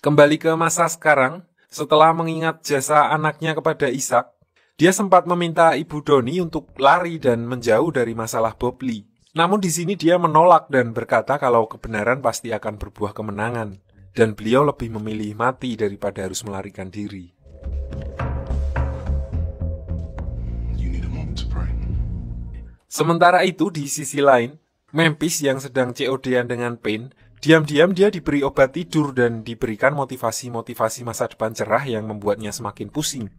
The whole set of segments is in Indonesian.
Kembali ke masa sekarang, setelah mengingat jasa anaknya kepada Ishak, dia sempat meminta Ibu Doni untuk lari dan menjauh dari masalah Bob Lee. Namun di sini dia menolak dan berkata kalau kebenaran pasti akan berbuah kemenangan, dan beliau lebih memilih mati daripada harus melarikan diri. Sementara itu di sisi lain, Memphis yang sedang COD-an dengan Pain, diam-diam dia diberi obat tidur dan diberikan motivasi-motivasi masa depan cerah yang membuatnya semakin pusing.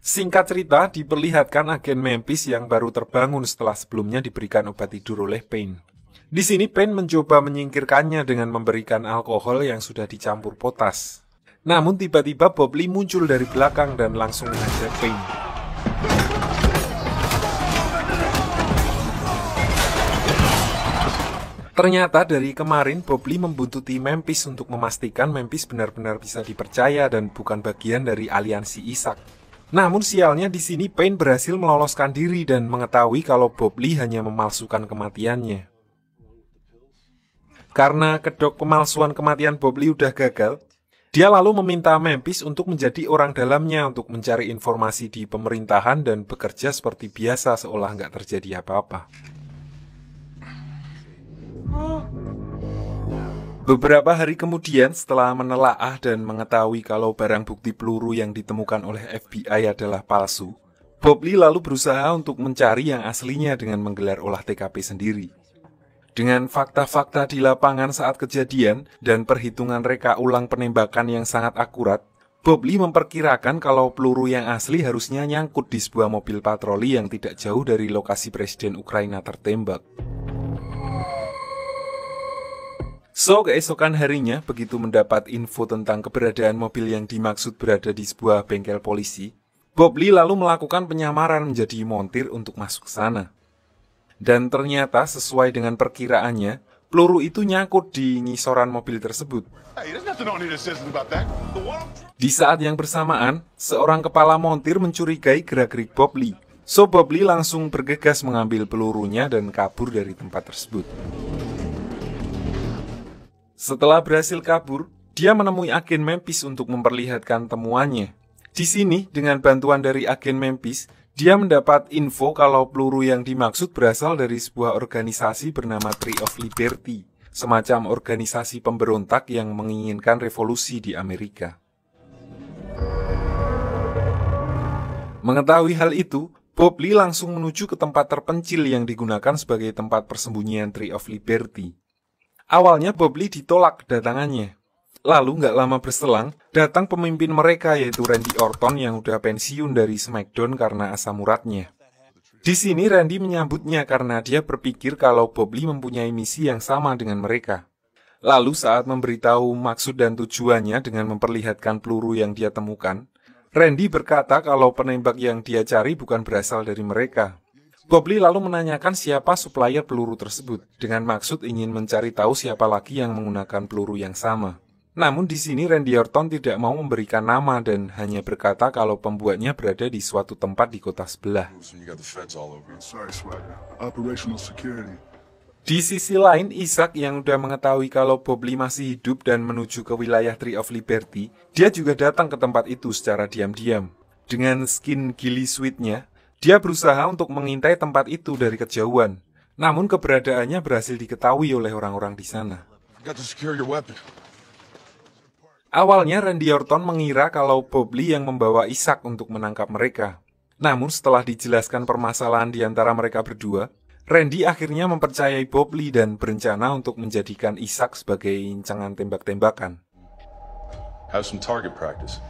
Singkat cerita, diperlihatkan agen Memphis yang baru terbangun setelah sebelumnya diberikan obat tidur oleh Pain. Di sini Pain mencoba menyingkirkannya dengan memberikan alkohol yang sudah dicampur potas. Namun tiba-tiba Bob Lee muncul dari belakang dan langsung menghajar Pain. Ternyata dari kemarin Bob Lee membuntuti Memphis untuk memastikan Memphis benar-benar bisa dipercaya dan bukan bagian dari aliansi Ishak. Namun sialnya di sini Pain berhasil meloloskan diri dan mengetahui kalau Bob Lee hanya memalsukan kematiannya. Karena kedok pemalsuan kematian Bob Lee udah gagal, dia lalu meminta Memphis untuk menjadi orang dalamnya untuk mencari informasi di pemerintahan dan bekerja seperti biasa seolah nggak terjadi apa-apa. Beberapa hari kemudian, setelah menelaah dan mengetahui kalau barang bukti peluru yang ditemukan oleh FBI adalah palsu, Bob Lee lalu berusaha untuk mencari yang aslinya dengan menggelar olah TKP sendiri. Dengan fakta-fakta di lapangan saat kejadian dan perhitungan reka ulang penembakan yang sangat akurat, Bob Lee memperkirakan kalau peluru yang asli harusnya nyangkut di sebuah mobil patroli yang tidak jauh dari lokasi Presiden Ukraina tertembak. So, keesokan harinya, begitu mendapat info tentang keberadaan mobil yang dimaksud berada di sebuah bengkel polisi, Bob Lee lalu melakukan penyamaran menjadi montir untuk masuk ke sana. Dan ternyata sesuai dengan perkiraannya, peluru itu nyangkut di ngisoran mobil tersebut. Di saat yang bersamaan, seorang kepala montir mencurigai gerak-gerik Bob Lee. So, Bob Lee langsung bergegas mengambil pelurunya dan kabur dari tempat tersebut. Setelah berhasil kabur, dia menemui agen Memphis untuk memperlihatkan temuannya. Di sini, dengan bantuan dari agen Memphis, dia mendapat info kalau peluru yang dimaksud berasal dari sebuah organisasi bernama Tree of Liberty, semacam organisasi pemberontak yang menginginkan revolusi di Amerika. Mengetahui hal itu, Bob Lee langsung menuju ke tempat terpencil yang digunakan sebagai tempat persembunyian Tree of Liberty. Awalnya Bob Lee ditolak kedatangannya. Lalu nggak lama berselang, datang pemimpin mereka yaitu Randy Orton yang udah pensiun dari SmackDown karena asam uratnya. Di sini Randy menyambutnya karena dia berpikir kalau Bob Lee mempunyai misi yang sama dengan mereka. Lalu saat memberitahu maksud dan tujuannya dengan memperlihatkan peluru yang dia temukan, Randy berkata kalau penembak yang dia cari bukan berasal dari mereka. Bob Lee lalu menanyakan siapa supplier peluru tersebut, dengan maksud ingin mencari tahu siapa lagi yang menggunakan peluru yang sama. Namun di sini Randy Orton tidak mau memberikan nama dan hanya berkata kalau pembuatnya berada di suatu tempat di kota sebelah. Di sisi lain, Ishak yang udah mengetahui kalau Bob Lee masih hidup dan menuju ke wilayah Tree of Liberty, dia juga datang ke tempat itu secara diam-diam. Dengan skin ghillie suitnya, dia berusaha untuk mengintai tempat itu dari kejauhan, namun keberadaannya berhasil diketahui oleh orang-orang di sana. Awalnya Randy Orton mengira kalau Bob Lee yang membawa Ishak untuk menangkap mereka. Namun setelah dijelaskan permasalahan di antara mereka berdua, Randy akhirnya mempercayai Bob Lee dan berencana untuk menjadikan Ishak sebagai incangan tembak-tembakan. Have some target practice.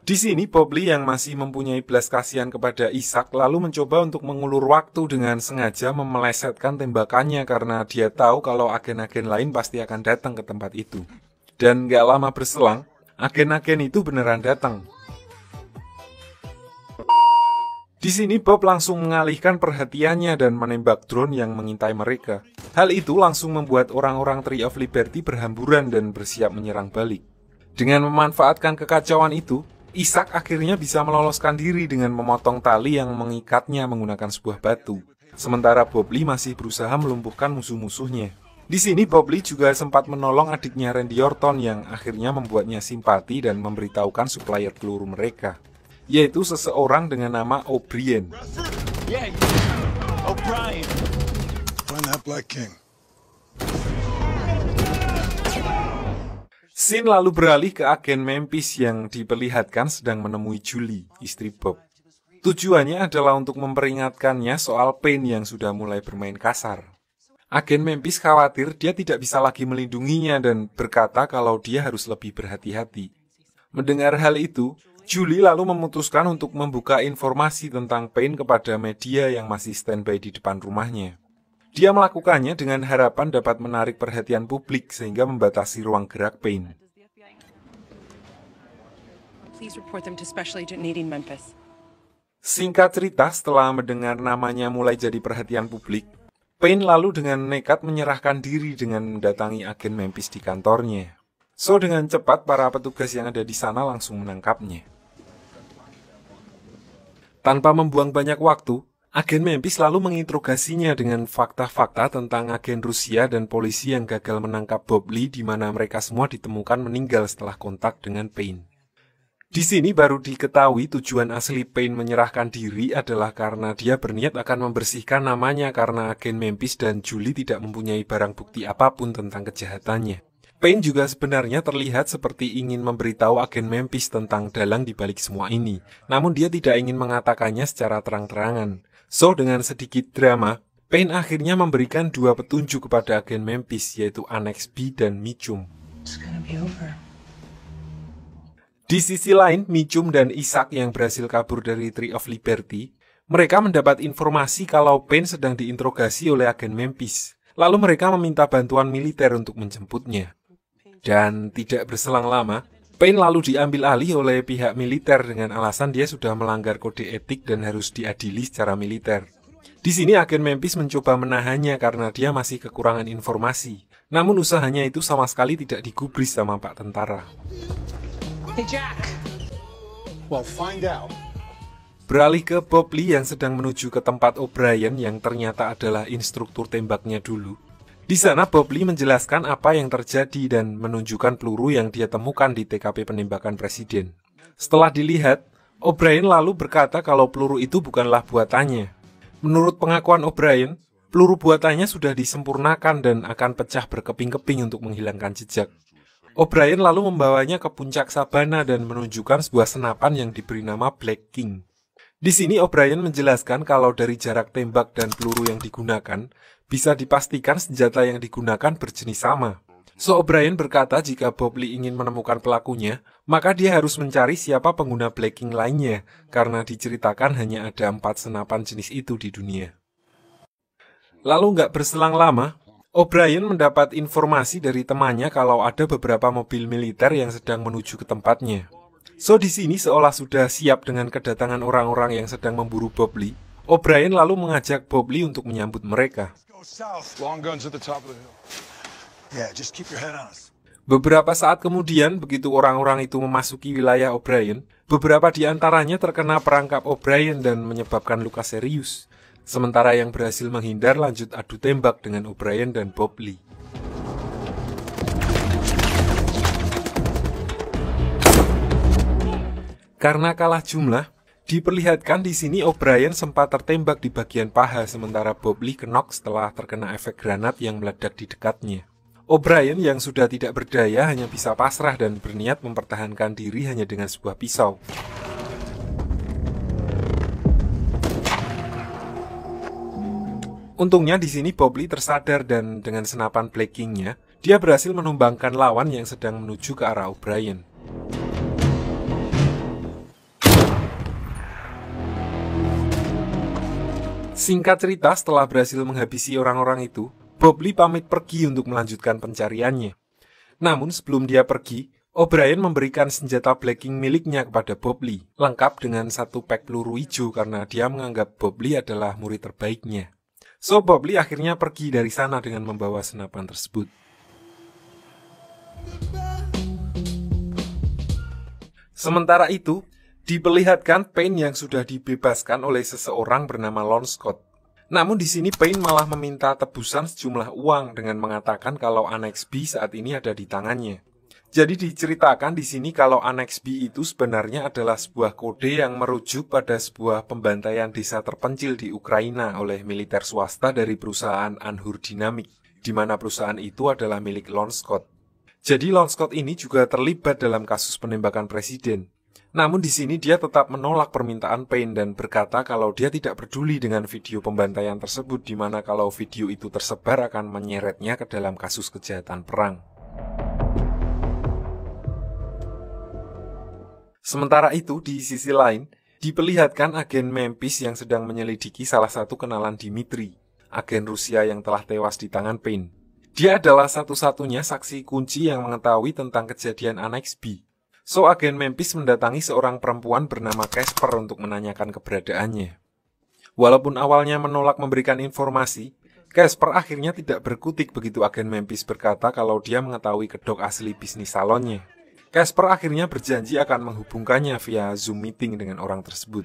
Di sini Bob Lee yang masih mempunyai belas kasihan kepada Ishak lalu mencoba untuk mengulur waktu dengan sengaja memelesetkan tembakannya karena dia tahu kalau agen-agen lain pasti akan datang ke tempat itu. Dan gak lama berselang, agen-agen itu beneran datang. Di sini Bob langsung mengalihkan perhatiannya dan menembak drone yang mengintai mereka. Hal itu langsung membuat orang-orang Tree of Liberty berhamburan dan bersiap menyerang balik. Dengan memanfaatkan kekacauan itu, Ishak akhirnya bisa meloloskan diri dengan memotong tali yang mengikatnya menggunakan sebuah batu. Sementara Bob Lee masih berusaha melumpuhkan musuh-musuhnya. Di sini Bob Lee juga sempat menolong adiknya Randy Orton yang akhirnya membuatnya simpati dan memberitahukan supplier peluru mereka, yaitu seseorang dengan nama O'Brien. O'Brien. Find that Black King. Scene lalu beralih ke agen Memphis yang diperlihatkan sedang menemui Julie, istri Bob. Tujuannya adalah untuk memperingatkannya soal Payne yang sudah mulai bermain kasar. Agen Memphis khawatir dia tidak bisa lagi melindunginya dan berkata kalau dia harus lebih berhati-hati. Mendengar hal itu, Julie lalu memutuskan untuk membuka informasi tentang Payne kepada media yang masih standby di depan rumahnya. Dia melakukannya dengan harapan dapat menarik perhatian publik sehingga membatasi ruang gerak Payne. Please report them to Special Agent Nadine Memphis. Singkat cerita, setelah mendengar namanya mulai jadi perhatian publik, Payne lalu dengan nekat menyerahkan diri dengan mendatangi agen Memphis di kantornya. So dengan cepat para petugas yang ada di sana langsung menangkapnya. Tanpa membuang banyak waktu, agen Memphis lalu menginterogasinya dengan fakta-fakta tentang agen Rusia dan polisi yang gagal menangkap Bob Lee di mana mereka semua ditemukan meninggal setelah kontak dengan Payne. Di sini baru diketahui tujuan asli Payne menyerahkan diri adalah karena dia berniat akan membersihkan namanya karena agen Memphis dan Julie tidak mempunyai barang bukti apapun tentang kejahatannya. Payne juga sebenarnya terlihat seperti ingin memberitahu agen Memphis tentang dalang di balik semua ini, namun dia tidak ingin mengatakannya secara terang-terangan. So, dengan sedikit drama, Payne akhirnya memberikan dua petunjuk kepada agen Memphis, yaitu Annex B dan Mitchum. It's gonna be over. Di sisi lain, Mitchum dan Isaac yang berhasil kabur dari Tree of Liberty, mereka mendapat informasi kalau Payne sedang diinterogasi oleh agen Memphis. Lalu mereka meminta bantuan militer untuk menjemputnya. Dan tidak berselang lama, Payne lalu diambil alih oleh pihak militer dengan alasan dia sudah melanggar kode etik dan harus diadili secara militer. Di sini agen Memphis mencoba menahannya karena dia masih kekurangan informasi. Namun usahanya itu sama sekali tidak digubris sama Pak Tentara. Hey, Jack. Well, find out. Beralih ke Bob Lee yang sedang menuju ke tempat O'Brien yang ternyata adalah instruktur tembaknya dulu. Di sana Bob Lee menjelaskan apa yang terjadi dan menunjukkan peluru yang dia temukan di TKP penembakan presiden. Setelah dilihat, O'Brien lalu berkata kalau peluru itu bukanlah buatannya. Menurut pengakuan O'Brien, peluru buatannya sudah disempurnakan dan akan pecah berkeping-keping untuk menghilangkan jejak. O'Brien lalu membawanya ke puncak sabana dan menunjukkan sebuah senapan yang diberi nama Black King. Di sini O'Brien menjelaskan kalau dari jarak tembak dan peluru yang digunakan, bisa dipastikan senjata yang digunakan berjenis sama. So O'Brien berkata jika Bob Lee ingin menemukan pelakunya, maka dia harus mencari siapa pengguna Black King lainnya, karena diceritakan hanya ada 4 senapan jenis itu di dunia. Lalu nggak berselang lama, O'Brien mendapat informasi dari temannya kalau ada beberapa mobil militer yang sedang menuju ke tempatnya. So di sini seolah sudah siap dengan kedatangan orang-orang yang sedang memburu Bob Lee, O'Brien lalu mengajak Bob Lee untuk menyambut mereka. Go south. Long guns at the top of the hill. Yeah, just keep your head on us. Beberapa saat kemudian, begitu orang-orang itu memasuki wilayah O'Brien, beberapa di antaranya terkena perangkap O'Brien dan menyebabkan luka serius. Sementara yang berhasil menghindar lanjut adu tembak dengan O'Brien dan Bob Lee. Karena kalah jumlah, diperlihatkan di sini O'Brien sempat tertembak di bagian paha sementara Bob Lee knock setelah terkena efek granat yang meledak di dekatnya. O'Brien yang sudah tidak berdaya hanya bisa pasrah dan berniat mempertahankan diri hanya dengan sebuah pisau. Untungnya di sini Bob Lee tersadar dan dengan senapan Black King-nya, dia berhasil menumbangkan lawan yang sedang menuju ke arah O'Brien. Singkat cerita, setelah berhasil menghabisi orang-orang itu, Bob Lee pamit pergi untuk melanjutkan pencariannya. Namun sebelum dia pergi, O'Brien memberikan senjata Black King miliknya kepada Bob Lee, lengkap dengan 1 pak peluru hijau karena dia menganggap Bob Lee adalah murid terbaiknya. So, Bob Lee akhirnya pergi dari sana dengan membawa senapan tersebut. Sementara itu, diperlihatkan Payne yang sudah dibebaskan oleh seseorang bernama Lon Scott. Namun di sini Payne malah meminta tebusan sejumlah uang dengan mengatakan kalau Annex B saat ini ada di tangannya. Jadi diceritakan di sini kalau Annex B itu sebenarnya adalah sebuah kode yang merujuk pada sebuah pembantaian desa terpencil di Ukraina oleh militer swasta dari perusahaan Anhur Dynamic, di mana perusahaan itu adalah milik Lon Scott. Jadi Lon Scott ini juga terlibat dalam kasus penembakan presiden. Namun di sini dia tetap menolak permintaan Payne dan berkata kalau dia tidak peduli dengan video pembantaian tersebut, di mana kalau video itu tersebar akan menyeretnya ke dalam kasus kejahatan perang. Sementara itu, di sisi lain, diperlihatkan agen Memphis yang sedang menyelidiki salah satu kenalan Dimitri, agen Rusia yang telah tewas di tangan Payne. Dia adalah satu-satunya saksi kunci yang mengetahui tentang kejadian Annex B. So, agen Memphis mendatangi seorang perempuan bernama Casper untuk menanyakan keberadaannya. Walaupun awalnya menolak memberikan informasi, Casper akhirnya tidak berkutik begitu agen Memphis berkata kalau dia mengetahui kedok asli bisnis salonnya. Casper akhirnya berjanji akan menghubungkannya via Zoom meeting dengan orang tersebut.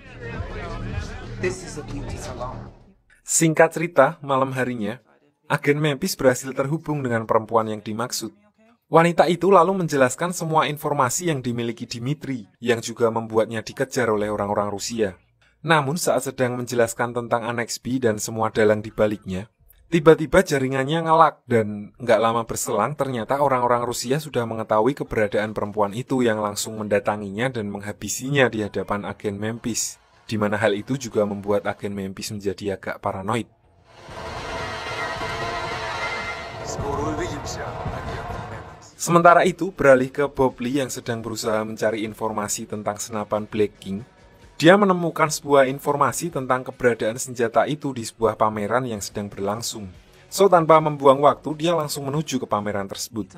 Singkat cerita, malam harinya, agen Memphis berhasil terhubung dengan perempuan yang dimaksud. Wanita itu lalu menjelaskan semua informasi yang dimiliki Dimitri, yang juga membuatnya dikejar oleh orang-orang Rusia. Namun saat sedang menjelaskan tentang Annex B dan semua dalang di baliknya, tiba-tiba jaringannya ngelak dan nggak lama berselang ternyata orang-orang Rusia sudah mengetahui keberadaan perempuan itu yang langsung mendatanginya dan menghabisinya di hadapan agen Memphis, di mana hal itu juga membuat agen Memphis menjadi agak paranoid. Sementara itu, beralih ke Bob Lee yang sedang berusaha mencari informasi tentang senapan Black King, dia menemukan sebuah informasi tentang keberadaan senjata itu di sebuah pameran yang sedang berlangsung. So, tanpa membuang waktu, dia langsung menuju ke pameran tersebut.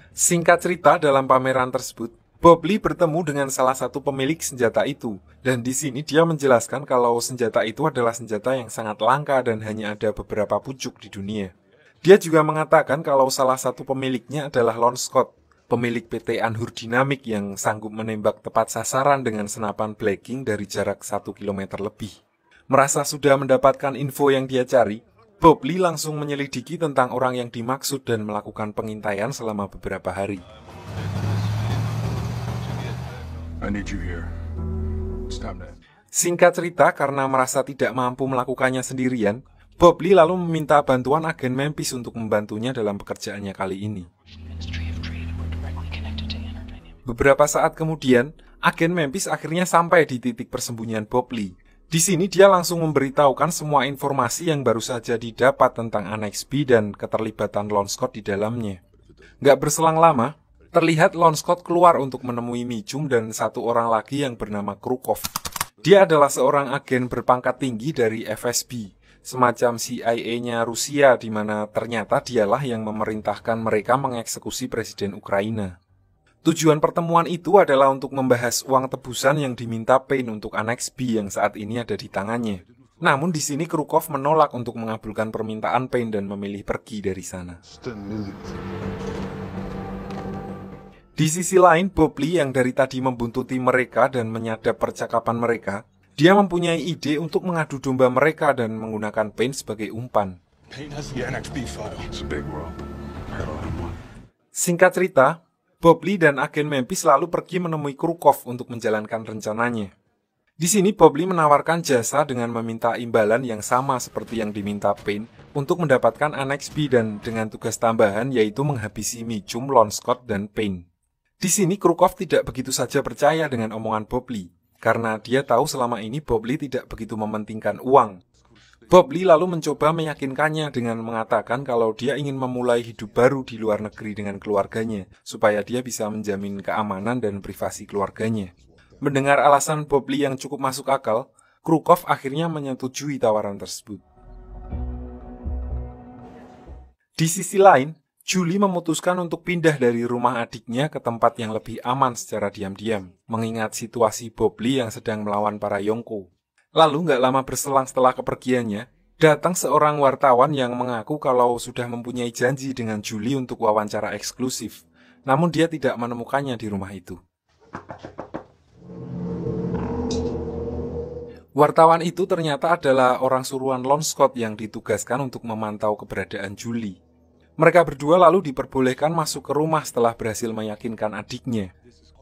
Singkat cerita, dalam pameran tersebut, Bob Lee bertemu dengan salah satu pemilik senjata itu, dan di sini dia menjelaskan kalau senjata itu adalah senjata yang sangat langka dan hanya ada beberapa pucuk di dunia. Dia juga mengatakan kalau salah satu pemiliknya adalah Lon Scott, pemilik PT Anhur Dynamic yang sanggup menembak tepat sasaran dengan senapan Black King dari jarak 1 km lebih. Merasa sudah mendapatkan info yang dia cari, Bob Lee langsung menyelidiki tentang orang yang dimaksud dan melakukan pengintaian selama beberapa hari. I need you here. Stop that. Singkat cerita, karena merasa tidak mampu melakukannya sendirian, Bob Lee lalu meminta bantuan agen Memphis untuk membantunya dalam pekerjaannya kali ini. Beberapa saat kemudian, agen Memphis akhirnya sampai di titik persembunyian Bob Lee. Di sini dia langsung memberitahukan semua informasi yang baru saja didapat tentang Annex B dan keterlibatan Lon Scott di dalamnya. Nggak berselang lama, terlihat Lon Scott keluar untuk menemui Michum dan satu orang lagi yang bernama Krukov. Dia adalah seorang agen berpangkat tinggi dari FSB, semacam CIA-nya Rusia, di mana ternyata dialah yang memerintahkan mereka mengeksekusi Presiden Ukraina. Tujuan pertemuan itu adalah untuk membahas uang tebusan yang diminta Payne untuk Annex B yang saat ini ada di tangannya. Namun di sini Krukov menolak untuk mengabulkan permintaan Payne dan memilih pergi dari sana. Di sisi lain, Bob Lee yang dari tadi membuntuti mereka dan menyadap percakapan mereka, dia mempunyai ide untuk mengadu domba mereka dan menggunakan Payne sebagai umpan. Payne has the Annex B file. It's a big world. I don't have one. Singkat cerita, Bob Lee dan agen Memphis lalu pergi menemui Krukov untuk menjalankan rencananya. Di sini Bob Lee menawarkan jasa dengan meminta imbalan yang sama seperti yang diminta Payne untuk mendapatkan Annex B dan dengan tugas tambahan yaitu menghabisi Michum, Lon Scott, dan Payne. Di sini Krukov tidak begitu saja percaya dengan omongan Bob Lee, karena dia tahu selama ini Bob Lee tidak begitu mementingkan uang. Bob Lee lalu mencoba meyakinkannya dengan mengatakan kalau dia ingin memulai hidup baru di luar negeri dengan keluarganya, supaya dia bisa menjamin keamanan dan privasi keluarganya. Mendengar alasan Bob Lee yang cukup masuk akal, Krukov akhirnya menyetujui tawaran tersebut. Di sisi lain, Julie memutuskan untuk pindah dari rumah adiknya ke tempat yang lebih aman secara diam-diam, mengingat situasi Bob Lee yang sedang melawan para Yonko. Lalu nggak lama berselang setelah kepergiannya, datang seorang wartawan yang mengaku kalau sudah mempunyai janji dengan Julie untuk wawancara eksklusif, namun dia tidak menemukannya di rumah itu. Wartawan itu ternyata adalah orang suruhan Lon Scott yang ditugaskan untuk memantau keberadaan Julie. Mereka berdua lalu diperbolehkan masuk ke rumah setelah berhasil meyakinkan adiknya.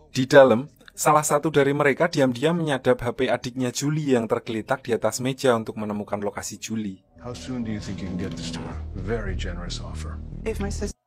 Di dalam, salah satu dari mereka diam-diam menyadap HP adiknya Julie yang tergeletak di atas meja untuk menemukan lokasi Julie. How soon do you think you can get this to her? Very generous offer. If my sister